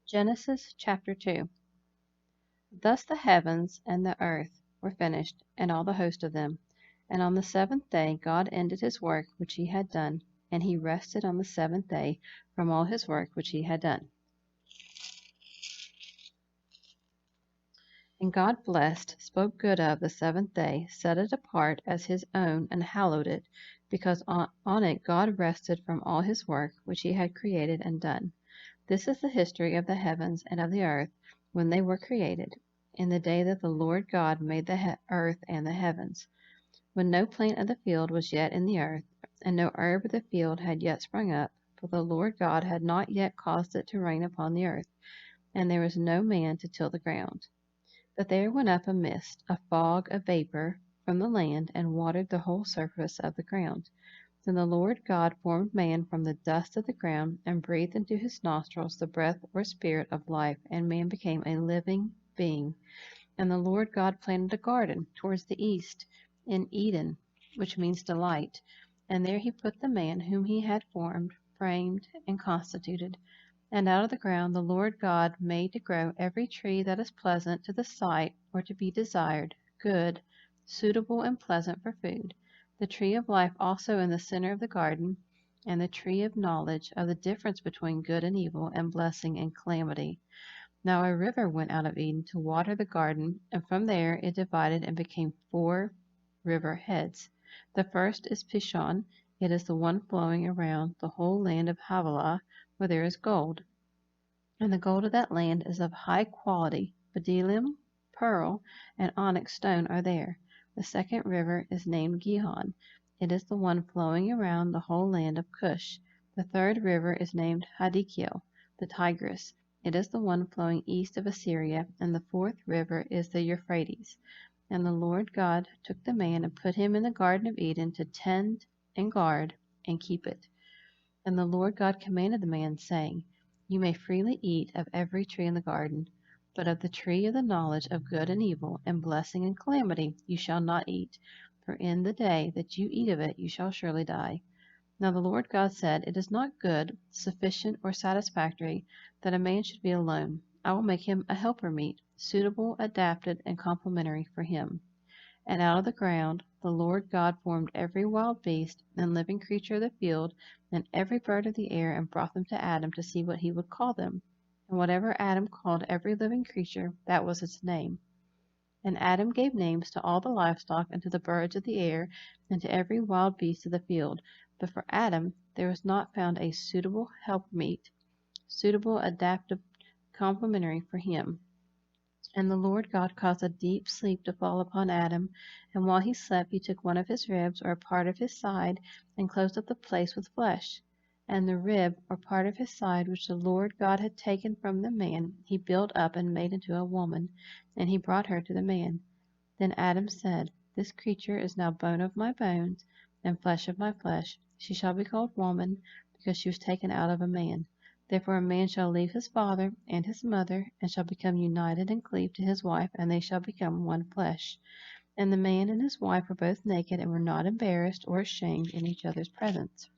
Genesis chapter 2. Thus the heavens and the earth were finished, and all the host of them. And on the seventh day God ended his work which he had done, and he rested on the seventh day from all his work which he had done. And God blessed, spoke good of the seventh day, set it apart as his own, and hallowed it, because on it God rested from all his work which he had created and done. This is the history of the heavens and of the earth when they were created, in the day that the Lord God made the earth and the heavens, when no plant of the field was yet in the earth, and no herb of the field had yet sprung up, for the Lord God had not yet caused it to rain upon the earth, and there was no man to till the ground. But there went up a mist, a fog, a vapor, from the land, and watered the whole surface of the ground. Then the Lord God formed man from the dust of the ground, and breathed into his nostrils the breath or spirit of life, and man became a living being. And the Lord God planted a garden towards the east in Eden, which means delight. And there he put the man whom he had formed, framed, and constituted. And out of the ground the Lord God made to grow every tree that is pleasant to the sight or to be desired, good, suitable, and pleasant for food. The tree of life also in the center of the garden, and the tree of knowledge of the difference between good and evil, and blessing and calamity. Now a river went out of Eden to water the garden, and from there it divided and became 4 river heads. The first is Pishon. It is the one flowing around the whole land of Havilah, where there is gold. And the gold of that land is of high quality. Bdellium, pearl, and onyx stone are there. The second river is named Gihon. It is the one flowing around the whole land of Cush. The third river is named Hiddekel, the Tigris. It is the one flowing east of Assyria. And the fourth river is the Euphrates. And the Lord God took the man and put him in the Garden of Eden to tend and guard and keep it. And the Lord God commanded the man, saying, You may freely eat of every tree in the garden, but of the tree of the knowledge of good and evil, and blessing and calamity, you shall not eat, for in the day that you eat of it you shall surely die. Now the Lord God said, It is not good, sufficient, or satisfactory that a man should be alone. I will make him a helper meet, suitable, adapted, and complementary for him. And out of the ground the Lord God formed every wild beast and living creature of the field, and every bird of the air, and brought them to Adam to see what he would call them. And whatever Adam called every living creature, that was its name. And Adam gave names to all the livestock, and to the birds of the air, and to every wild beast of the field. But for Adam there was not found a suitable helpmeet, suitable, adapted, complementary for him. And the Lord God caused a deep sleep to fall upon Adam, and while he slept he took one of his ribs, or a part of his side, and closed up the place with flesh. And the rib, or part of his side, which the Lord God had taken from the man, he built up and made into a woman, and he brought her to the man. Then Adam said, This creature is now bone of my bones, and flesh of my flesh. She shall be called woman, because she was taken out of a man. Therefore a man shall leave his father and his mother, and shall become united and cleave to his wife, and they shall become one flesh. And the man and his wife were both naked, and were not embarrassed or ashamed in each other's presence.